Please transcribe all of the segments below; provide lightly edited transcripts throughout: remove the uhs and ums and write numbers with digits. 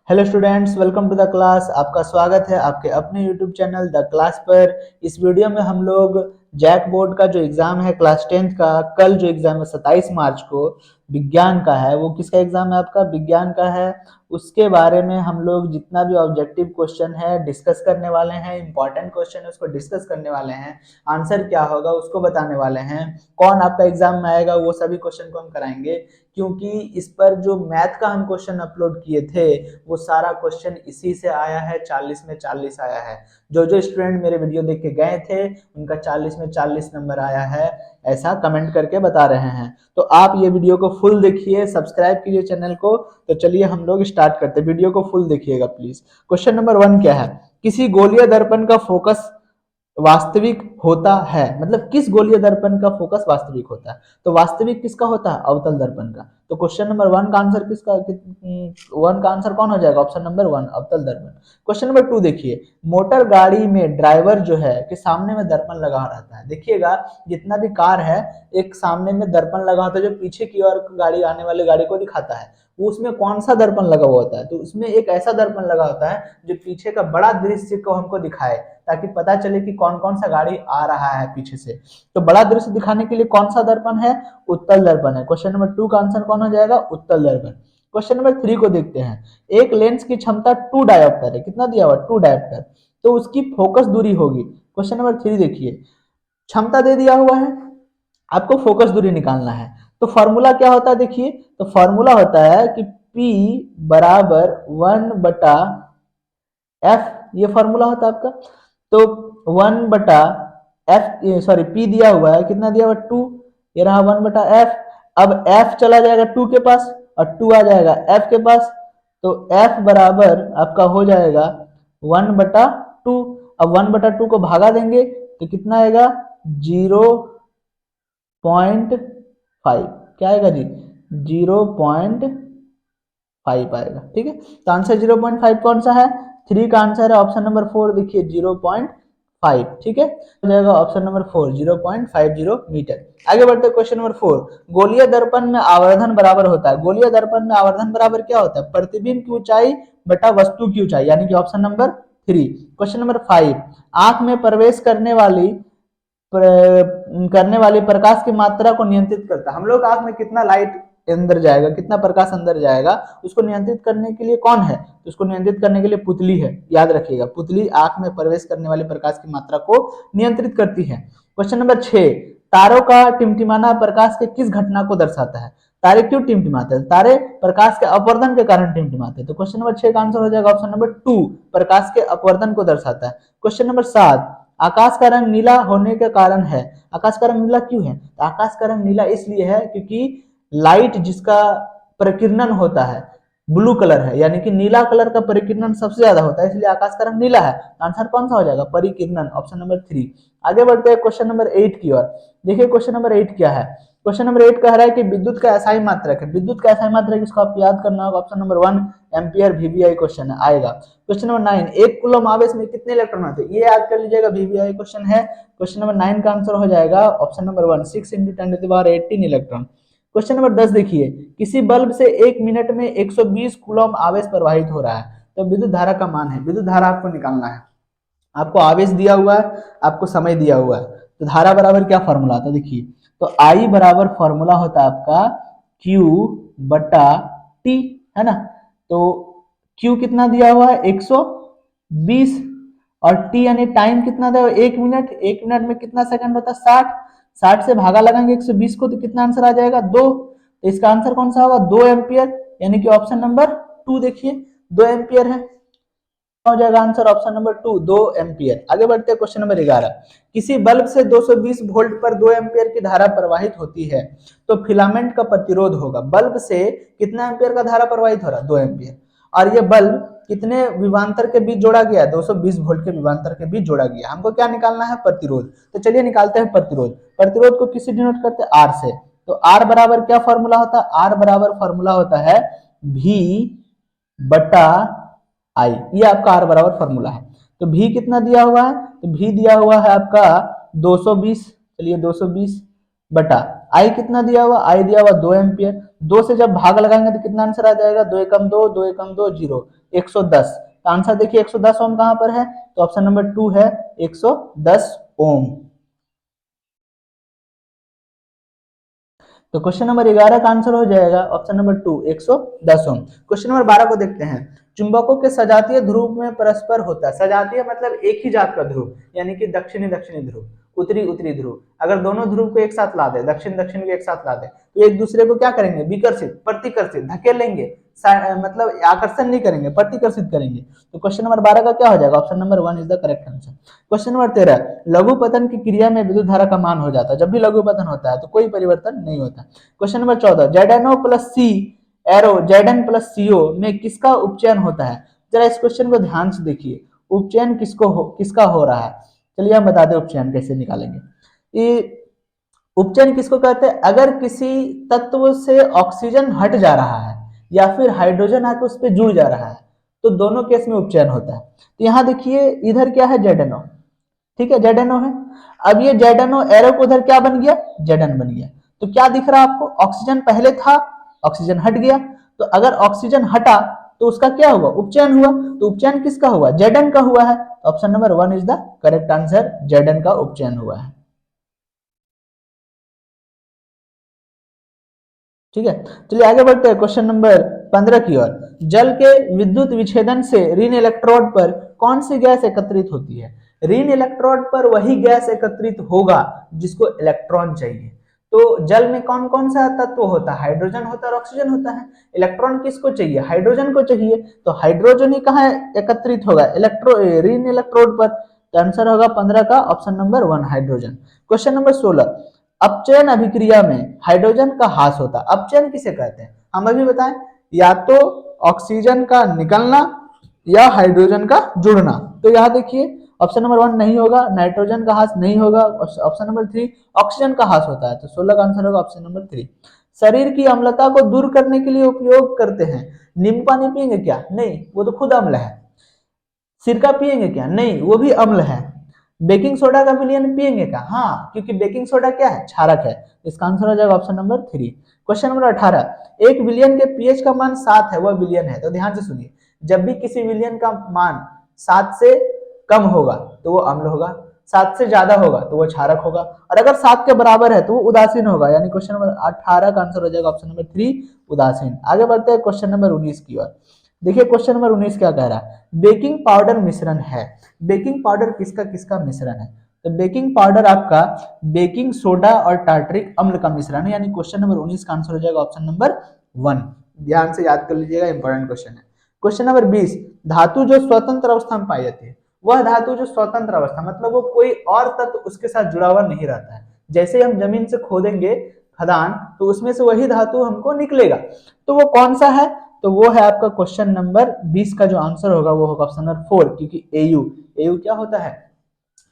Hello students, welcome to the class. आपका स्वागत है आपके अपने यूट्यूब चैनल द क्लास पर। इस वीडियो में हम लोग जैक बोर्ड का जो एग्जाम है क्लास 10th का, कल जो एग्जाम है 27 मार्च को विज्ञान का है, वो किसका एग्जाम है? आपका विज्ञान का है। उसके बारे में हम लोग जितना भी ऑब्जेक्टिव क्वेश्चन है डिस्कस करने वाले हैं। इंपॉर्टेंट क्वेश्चन है उसको डिस्कस करने वाले हैं। आंसर क्या होगा उसको बताने वाले हैं। कौन आपका एग्जाम में आएगा वो सभी क्वेश्चन को हम कराएंगे, क्योंकि इस पर जो मैथ का हम क्वेश्चन अपलोड किए थे वो सारा क्वेश्चन इसी से आया है। 40 में 40 आया है। जो जो स्टूडेंट मेरे वीडियो देख के गए थे उनका 40 में 40 नंबर आया है, ऐसा कमेंट करके बता रहे हैं। तो आप ये वीडियो को फुल देखिए, सब्सक्राइब कीजिए चैनल को। तो चलिए हम लोग स्टार्ट करते हैं। वीडियो को फुल देखिएगा प्लीज। क्वेश्चन नंबर 1 क्या है? किसी गोलीय दर्पण का फोकस वास्तविक होता है, मतलब किस गोलीय दर्पण का फोकस वास्तविक होता है? तो वास्तविक किसका होता है? अवतल दर्पण का। तो क्वेश्चन नंबर 1 का आंसर किसका? 1 का आंसर कौन हो जाएगा? ऑप्शन नंबर 1 अवतल दर्पण। क्वेश्चन नंबर 2 देखिए, मोटर गाड़ी में ड्राइवर जो है कि सामने में दर्पण लगा रहता है। देखिएगा जितना भी कार है एक सामने में दर्पण लगा होता है जो पीछे की ओर गाड़ी आने वाली गाड़ी को दिखाता है। वो उसमें कौन सा दर्पण लगा हुआ होता है? तो उसमें एक ऐसा दर्पण लगा होता है जो पीछे का बड़ा दृश्य को हमको दिखाए, ताकि पता चले कि कौन कौन सा गाड़ी आ रहा है पीछे से। तो बड़ा दृश्य दिखाने के लिए कौन सा दर्पण है? उत्तल दर्पण है। क्वेश्चन नंबर 2 का आंसर कौन हो जाएगा? उत्तल दर्पण। क्वेश्चन नंबर 3 को देखते हैं। एक लेंस की क्षमता 2 डायोप्टर है। कितना दिया हुआ? 2 डायोप्टर। तो उसकी फोकस दूरी होगी। क्वेश्चन नंबर 3 देखिए, क्षमता दे दिया हुआ है, आपको फोकस दूरी निकालना है। तो फॉर्मूला क्या होता है? देखिए, तो फॉर्मूला होता है कि P बराबर 1/f, ये फॉर्मूला होता है आपका। तो 1/f, सॉरी P दिया हुआ है, कितना दिया हुआ? 2। ये रहा 1/f। अब f चला जाएगा 2 के पास और 2 आ जाएगा f के पास। तो f बराबर आपका हो जाएगा 1/2। अब 1/2 को भागा देंगे तो कितना आएगा? 0.5। क्या आएगा जी? 0.5 आएगा। ठीक है, तो आंसर 0.5 कौन सा है? 3 का आंसर है ऑप्शन नंबर 4। देखिए 0.5। ठीक है, हो जाएगा ऑप्शन नंबर 4 0.50 मीटर। आगे बढ़ते हैं क्वेश्चन नंबर 4। गोलीय दर्पण में आवर्धन बराबर होता है। गोलीय दर्पण में आवर्धन बराबर क्या होता है? प्रतिबिंब की ऊंचाई बटा वस्तु की ऊंचाई, यानी कि ऑप्शन नंबर 3। क्वेश्चन नंबर 5, आंख में प्रवेश करने वाली प्रकाश की मात्रा को नियंत्रित करता है। हम लोग आंख में कितना लाइट अंदर जाएगा, कितना प्रकाश अंदर जाएगा, उसको नियंत्रित करने के लिए कौन है? तो उसको नियंत्रित करने के लिए पुतली है। याद रखिएगा, पुतली आंख में प्रवेश करने वाले प्रकाश की मात्रा को नियंत्रित करती है। क्वेश्चन नंबर 6, तारों का टिमटिमाना प्रकाश के किस घटना को दर्शाता है? तारे क्यों टिमटिमाते हैं? तारे प्रकाश के अपवर्तन के कारण टिमटिमाते हैं। तो क्वेश्चन नंबर 6 का आंसर हो जाएगा ऑप्शन नंबर 2, प्रकाश के अपवर्तन को दर्शाता है। क्वेश्चन नंबर 7, आकाश का रंग नीला होने के कारण है। आकाश का रंग नीला क्यों है? तो आकाश का रंग नीला इसलिए है क्योंकि लाइट जिसका प्रकीर्णन होता है ब्लू कलर है, यानी कि नीला कलर का परिकीर्णन सबसे ज्यादा होता है, इसलिए आकाश का रंग नीला है। आंसर कौन सा हो जाएगा? परिकीर्णन, ऑप्शन नंबर 3। आगे बढ़ते हैं क्वेश्चन नंबर 8 की ओर। देखिए क्वेश्चन नंबर 8 क्या है? क्वेश्चन नंबर 8 कह रहा है कि विद्युत का एसआई मात्रक है। विद्युत का एसआई मात्रक इसको आप याद करना होगा, option number 1 ampere VVI question आएगा। क्वेश्चन नंबर 9, एक कूलम आवेश में कितने इलेक्ट्रॉन होते हैं? ये याद कर लीजिएगा, वीवीआई क्वेश्चन है। क्वेश्चन नंबर 9 का आंसर हो जाएगा option number 1 6 × 10⁻18 electron. Question number 10 देखिए, किसी बल्ब से 1 मिनट में 120 कूलम आवेश प्रवाहित हो रहा है। तो विद्युत धारा का मान है, विद्युत धारा आपको निकालना है। आपको आवेश दिया हुआ है, आपको समय दिया हुआ है। तो धारा बराबर क्या फॉर्मूला आता है? देखिए, तो आई बराबर फॉर्मूला होता है आपका Q/T, है ना। तो Q कितना दिया हुआ है? 120, और T यानी टाइम कितना दिया हुआ है? 1 मिनट। 1 मिनट में कितना सेकंड होता है? 60। 60 से भागा लगाएंगे 120 को तो कितना आंसर आ जाएगा? 2। तो इसका आंसर कौन सा होगा? 2 एम्पियर, यानी कि ऑप्शन नंबर 2 देखिए 2 एम्पियर है। हो जाएगा आंसर ऑप्शन नंबर 2 2 एम्पियर। आगे बढ़ते हैं क्वेश्चन नंबर 11, किसी बल्ब से 220 वोल्ट पर 2 एम्पियर की धारा प्रवाहित होती है तो फिलामेंट का प्रतिरोध होगा। बल्ब से कितना एम्पियर का धारा प्रवाहित हो रहा है? 2 एम्पियर। और ये बल्ब कितने विभवांतर के बीच जोड़ा गया? 220 वोल्ट के विभवांतर के बीच जोड़ा गया। हमको क्या निकालना है? प्रतिरोध। तो चलिए निकालते हैं प्रतिरोध। प्रतिरोध को किससे डिनोट करते हैं? आर से। तो आर बराबर क्या फॉर्मूला होता है? आर बराबर फॉर्मूला होता है V/I। ये आपका आर बराबर फॉर्मूला है। तो V कितना दिया हुआ है? तो V दिया हुआ है आपका 220। चलिए 220 बटा आई कितना दिया हुआ, आई दिया हुआ 2 एम्पियर। 2 से जब भाग लगाएंगे तो कितना आंसर आ जाएगा, 2 एकम 2, 2 एकम 2 0, 110। तो आंसर देखिए 110 ओम कहां पर है, तो ऑप्शन नंबर 2 है 110 ओम। तो क्वेश्चन नंबर 11 का आंसर हो जाएगा ऑप्शन नंबर 2 110 ओम। क्वेश्चन नंबर 12 को देखते हैं। चुंबकों के सजातीय ध्रुव में परस्पर होता है, सजातीय मतलब एक ही जात का ध्रुव, यानी कि दक्षिणी दक्षिणी ध्रुव, उत्तरी उत्तरी ध्रुव। अगर दोनों ध्रुव को एक साथ ला दे, दक्षिण दक्षिण को एक साथ ला दे, तो एक दूसरे को क्या करेंगे, विकर्षित प्रतिकर्षित धकेलेंगे, मतलब आकर्षण नहीं करेंगे, प्रतिकर्षित करेंगे। तो क्वेश्चन नंबर 12 का क्या हो जाएगा, option number 1 is the correct answer. Question number 13, लघु पतन की क्रिया में विद्युत धारा का मान हो जाता है। जब भी लघु पतन होता है तो कोई परिवर्तन नहीं होता। क्वेश्चन नंबर 14, जेडएनओ प्लस सी एरो जेडएन प्लस सीओ में किसका उपचयन होता है। जरा इस क्वेश्चन को ध्यान से देखिए, उपचयन किसका हो रहा है। चलिए हम बता दें उपचयन कैसे निकालेंगे। ये उपचयन किसको कहते हैं, अगर किसी तत्व से ऑक्सीजन हट जा रहा है या फिर हाइड्रोजन आकर उस पर जुड़ जा रहा है, तो दोनों केस में उपचयन होता है। तो यहाँ देखिए इधर क्या है, जेडएनओ, ठीक है, जेडएनओ है। अब ये जेडएनओ एरो को उधर क्या बन गया, जेडएन बन गया। तो क्या दिख रहा है आपको, ऑक्सीजन पहले था, ऑक्सीजन हट गया। तो अगर ऑक्सीजन हटा तो उसका क्या हुआ, उपचयन हुआ। तो उपचयन किसका हुआ, जेडएन का हुआ है। Option number 1 is the correct answer, Z N का उपचयन हुआ है। ठीक है, चलिए आगे बढ़ते हैं क्वेश्चन नंबर 15 की ओर। जल के विद्युत विच्छेदन से ऋण इलेक्ट्रोड पर कौन सी गैस एकत्रित होती है। ऋण इलेक्ट्रोड पर वही गैस एकत्रित होगा जिसको इलेक्ट्रॉन चाहिए। तो जल में कौन कौन सा तत्व होता है, हाइड्रोजन होता है और ऑक्सीजन होता है। इलेक्ट्रॉन किसको चाहिए, हाइड्रोजन को चाहिए। तो हाइड्रोजन ही कहाँ एकत्रित होगा, ऋण इलेक्ट्रोड पर। तो आंसर होगा 15 का option number 1 hydrogen. Question number 16, अपचयन अभिक्रिया में हाइड्रोजन का ह्रास होता है। अपचयन किसे कहते हैं, हम अभी बताएं, या तो ऑक्सीजन का निकलना या हाइड्रोजन का जुड़ना। तो यहाँ देखिए ऑप्शन नंबर 1 नहीं होगा, नाइट्रोजन का ह्रास नहीं होगा। ऑप्शन नंबर 3 ऑक्सीजन का ह्रास होता है। तो 16 का आंसर होगा ऑप्शन नंबर 3। शरीर की अम्लता को दूर करने के लिए उपयोग करते हैं। नींबू पानी पियेंगे क्या, नहीं, वो तो खुद अम्ल है। सिरका पियेंगे क्या, नहीं, वो भी अम्ल है। बेकिंग सोडा का विलयन पियेंगे क्या, हाँ, क्योंकि बेकिंग सोडा क्या है, क्षारक है। इसका आंसर हो जाएगा ऑप्शन नंबर 3। क्वेश्चन नंबर 18, एक विलयन के पीएच का मान 7 है, वह विलयन है। तो ध्यान से सुनिए, जब भी किसी विलयन का मान 7 से कम होगा तो वो अम्ल होगा, 7 से ज्यादा होगा तो वो क्षारक होगा, और अगर 7 के बराबर है तो वो उदासीन होगा। यानी क्वेश्चन नंबर 18 का आंसर हो जाएगा ऑप्शन नंबर 3 उदासीन। आगे बढ़ते हैं क्वेश्चन नंबर 19 की ओर। देखिए क्वेश्चन नंबर 19 क्या कह रहा है, बेकिंग पाउडर मिश्रण है। बेकिंग पाउडर किसका किसका मिश्रण है। तो बेकिंग पाउडर आपका बेकिंग सोडा और टार्टरिक अम्ल का मिश्रण है। यानी क्वेश्चन नंबर 19 का आंसर हो जाएगा ऑप्शन नंबर 1। ध्यान से याद कर लीजिएगा, इंपॉर्टेंट क्वेश्चन है। क्वेश्चन नंबर 20, धातु जो स्वतंत्र अवस्था में पाई जाती है। वह धातु जो स्वतंत्र अवस्था मतलब वो कोई और तत्व उसके साथ जुड़ा हुआ नहीं रहता है। जैसे हम जमीन से खोदेंगे खदान तो उसमें से वही धातु हमको निकलेगा। तो वो कौन सा है, तो वो है आपका क्वेश्चन नंबर 20 का जो आंसर होगा वो होगा ऑप्शन नंबर 4, क्योंकि एयू, एयू क्या होता है,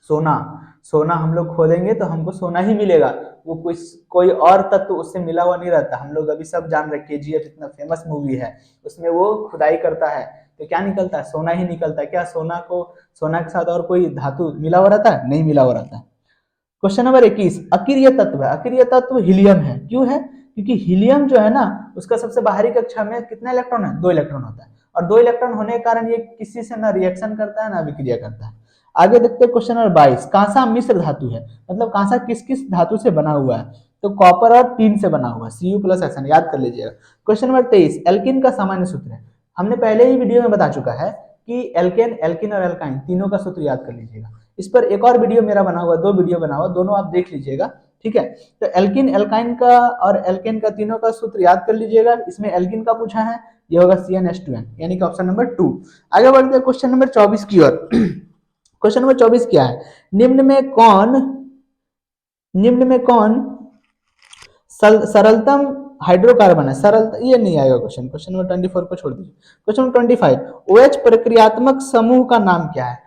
सोना। सोना हम लोग खोदेंगे तो हमको सोना ही मिलेगा, वो कोई और तत्व उससे मिला हुआ नहीं रहता। हम लोग अभी सब जान रहे, केजीएफ इतना फेमस मूवी है, उसमें वो खुदाई करता है तो क्या निकलता है, सोना ही निकलता है। क्या सोना के साथ और कोई धातु मिला हुआ रहता है, नहीं मिला हुआ रहता है। क्वेश्चन नंबर 21, अकीर्य तत्व है। अकीर्य तत्व हीलियम है। क्यों है, क्योंकि हीलियम जो है ना उसका सबसे बाहरी कक्षा में कितना इलेक्ट्रॉन है, 2 इलेक्ट्रॉन होता है, और 2 इलेक्ट्रॉन होने के कारण ये किसी से ना रिएक्शन करता है ना अभिक्रिया करता है। आगे देखते हैं क्वेश्चन नंबर 22, कांसा मिश्र धातु है। मतलब कांसा किस किस धातु से बना हुआ है, तो कॉपर और टीन से बना हुआ है, Cu+Sn, याद कर लीजिएगा। क्वेश्चन नंबर 23, एल्किन का सामान्य सूत्र है। हमने पहले ही वीडियो में बता चुका है कि एल्केन, एल्किन और एल्काइन तीनों का सूत्र याद कर लीजिएगा। इस पर एक और वीडियो मेरा बना हुआ, 2 वीडियो बना हुआ, दोनों आप देख लीजिएगा, ठीक है। तो एल्किन, एल्काइन का और एल्केन का तीनों का सूत्र याद कर लीजिएगा। इसमें एल्किन का पूछा है, ये होगा CnH2n, यानी कि ऑप्शन नंबर 2। आगे बढ़ते हैं क्वेश्चन नंबर 24 की ओर। क्वेश्चन नंबर 24 क्या है, निम्न में कौन सरलतम हाइड्रोकार्बन है। सरल ये नहीं आएगा क्वेश्चन। क्वेश्चन नंबर 24 को छोड़ दीजिए। क्वेश्चन नंबर 25, OH प्रक्रियात्मक समूह का नाम क्या है।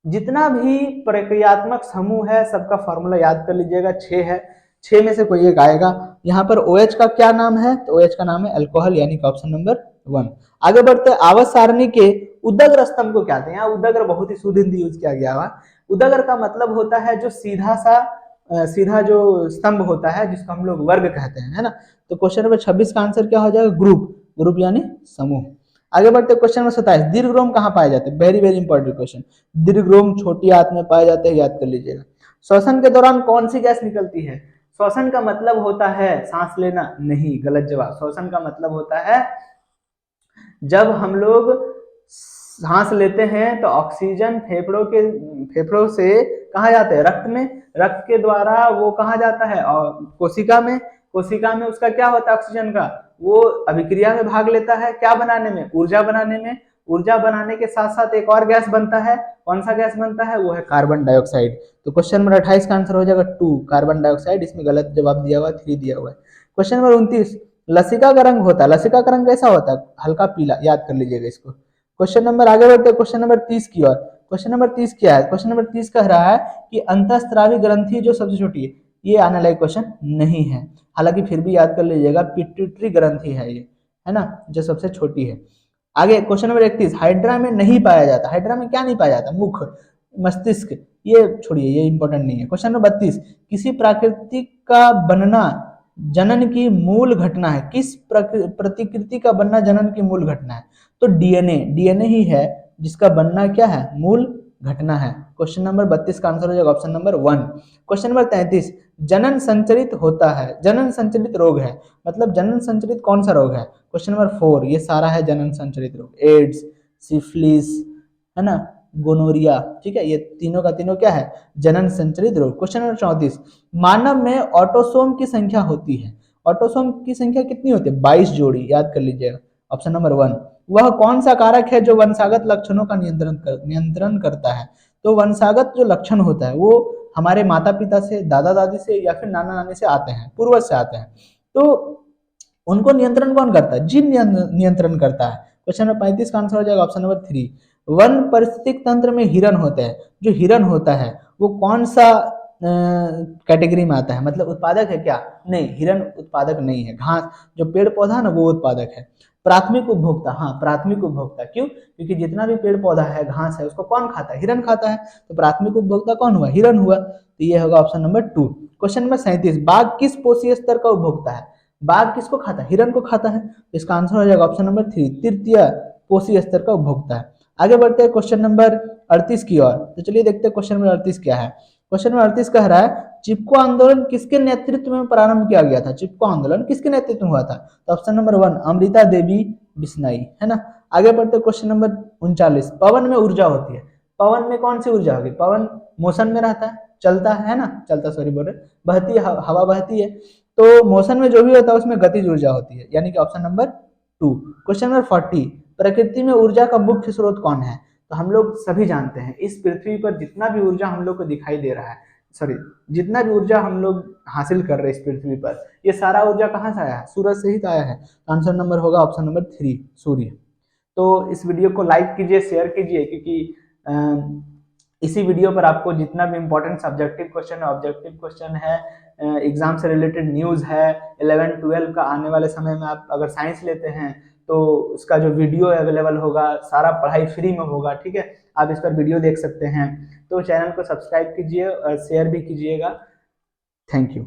जितना भी प्रक्रियात्मक समूह है सबका फॉर्मूला याद कर लीजिएगा, 6 है, 6 में से कोई एक आएगा। यहाँ पर OH का क्या नाम है, तो OH का नाम है अल्कोहल, यानी कि ऑप्शन नंबर 1। आगे बढ़ते हैं, आवर्त सारणी के उदग्र स्तंभ को क्या कहते हैं। यहाँ उदग्र बहुत ही शुद्ध हिंदी यूज किया गया हुआ। उदग्र का मतलब होता है जो सीधा सा सीधा जो स्तंभ होता है जिसको हम लोग वर्ग कहते हैं, है ना। तो क्वेश्चन नंबर 26 का आंसर क्या हो जाएगा, ग्रुप। ग्रुप यानी समूह। आगे बढ़ते क्वेश्चन नंबर 27, दीर्घ कहाँ पाए जाते हैं, वेरी वेरी इंपॉर्टेंट क्वेश्चन। दीर्घ छोटी आंत में पाए जाते हैं, याद कर लीजिएगा। श्वसन के दौरान कौन सी गैस निकलती है, श्वसन का मतलब होता है सांस लेना, नहीं, गलत जवाब। श्वसन का मतलब होता है जब हम लोग सांस लेते हैं तो ऑक्सीजन फेफड़ों से कहाँ जाते हैं, रक्त में, रक्त के द्वारा वो कहाँ जाता है, और कोशिका में, कोशिका में उसका क्या होता है ऑक्सीजन का, वो अभिक्रिया में भाग लेता है, क्या बनाने में, ऊर्जा बनाने में। ऊर्जा बनाने के साथ साथ एक और गैस बनता है, कौन सा गैस बनता है, वो है कार्बन डाइऑक्साइड। तो क्वेश्चन नंबर 28 का आंसर हो जाएगा 2, कार्बन डाइऑक्साइड। इसमें गलत जवाब दिया हुआ है, 3 दिया हुआ है। क्वेश्चन नंबर 29, लसिका का रंग होता है, लसिका का रंग कैसा होता है, हल्का पीला, याद कर लीजिएगा इसको। क्वेश्चन नंबर आगे बढ़ते हैं क्वेश्चन नंबर 30 की ओर। क्वेश्चन नंबर 30 क्या है, क्वेश्चन नंबर 30 कह रहा है कि अंतःस्रावी ग्रंथि जो सबसे छोटी है, ये आने लायक क्वेश्चन नहीं है, हालांकि फिर भी याद कर लीजिएगा, पिट्यूटरी ग्रंथि है ये, है ना, जो सबसे छोटी है। आगे क्वेश्चन नंबर 31, हाइड्रा में नहीं पाया जाता, हाइड्रा में क्या नहीं पाया जाता, मुख, मस्तिष्क, ये छोड़िए, ये इंपॉर्टेंट नहीं है। क्वेश्चन नंबर 32, किसी प्राकृतिक का बनना जनन की मूल घटना है, किस प्रतिकृति का बनना जनन की मूल घटना है, तो डीएनए, डीएनए ही है जिसका बनना क्या है, मूल घटना है। क्वेश्चन नंबर 32 का आंसर हो जाएगा ऑप्शन नंबर 1। क्वेश्चन नंबर 33, जनन संचरित होता है, जनन संचरित रोग है, मतलब जनन संचरित कौन सा रोग है, क्वेश्चन नंबर 4, ये सारा है जनन संचरित रोग, एड्स, सिफिलिस, है ना, गोनोरिया, ठीक है, ये तीनों का तीनों क्या है, जनन संचरित रोग। क्वेश्चन नंबर 34, मानव में ऑटोसोम की संख्या होती है, ऑटोसोम की संख्या कितनी होती है, 22 जोड़ी, याद कर लीजिएगा, ऑप्शन नंबर 1। वह कौन सा कारक है जो वंशागत लक्षणों का नियंत्रण करता है, तो वंशागत जो लक्षण होता है वो हमारे माता पिता से, दादा दादी से, या फिर नाना नानी से आते हैं, पूर्वज से आते हैं, तो उनको नियंत्रण कौन करता है, जीन नियंत्रण करता है। क्वेश्चन नंबर 35 का आंसर हो जाएगा ऑप्शन नंबर 3। वन परिस्थितिक तंत्र में हिरन होते हैं, जो हिरन होता है वो कौन सा कैटेगरी में आता है, मतलब उत्पादक है क्या, नहीं, हिरन उत्पादक नहीं है, घास जो पेड़ पौधा है ना वो उत्पादक है। प्राथमिक उपभोक्ता, हाँ, प्राथमिक उपभोक्ता, क्यों, क्योंकि जितना भी पेड़ पौधा है, घास है, उसको कौन खाता है, हिरन खाता है, तो प्राथमिक उपभोक्ता कौन हुआ, हिरन हुआ, तो ये होगा ऑप्शन नंबर 2। क्वेश्चन नंबर 37, बाघ किस पोषीय स्तर का उपभोक्ता है, बाघ किसको खाता है, हिरन को खाता है, तो इसका आंसर हो जाएगा ऑप्शन नंबर 3, तृतीय पोषीय स्तर का उपभोक्ता है। आगे बढ़ते हैं क्वेश्चन नंबर 38 की ओर, तो चलिए देखते हैं क्वेश्चन नंबर 38 क्या है। क्वेश्चन नंबर 38 कह रहा है, चिपको आंदोलन किसके नेतृत्व में प्रारंभ किया गया था, चिपको आंदोलन किसके नेतृत्व में हुआ था, तो ऑप्शन नंबर 1, अमृता देवी बिश्नोई, है ना। आगे बढ़ते क्वेश्चन नंबर 39, पवन में ऊर्जा होती है, पवन में कौन सी ऊर्जा होगी, पवन मोशन में रहता है, चलता है ना, चलता, सॉरी बोल रहे, बहती है, हवा बहती है, तो मोशन में जो भी होता है उसमें गतिज ऊर्जा होती है, यानी कि ऑप्शन नंबर 2। क्वेश्चन नंबर 40, प्रकृति में ऊर्जा का मुख्य स्रोत कौन है, तो हम लोग सभी जानते हैं इस पृथ्वी पर जितना भी ऊर्जा हम लोग को दिखाई दे रहा है, सॉरी, जितना भी ऊर्जा हम लोग हासिल कर रहे हैं इस पृथ्वी पर, ये सारा ऊर्जा कहाँ से आया है, सूरज से ही तो आया है, तो आंसर नंबर होगा ऑप्शन नंबर 3, सूर्य। तो इस वीडियो को लाइक कीजिए, शेयर कीजिए, क्योंकि इसी वीडियो पर आपको जितना भी इंपॉर्टेंट सब्जेक्टिव क्वेश्चन है, ऑब्जेक्टिव क्वेश्चन है, एग्जाम से रिलेटेड न्यूज़ है, 11 12 का आने वाले समय में आप अगर साइंस लेते हैं तो उसका जो वीडियो अवेलेबल होगा, सारा पढ़ाई फ्री में होगा, ठीक है, आप इस पर वीडियो देख सकते हैं। तो चैनल को सब्सक्राइब कीजिए और शेयर भी कीजिएगा। Thank you.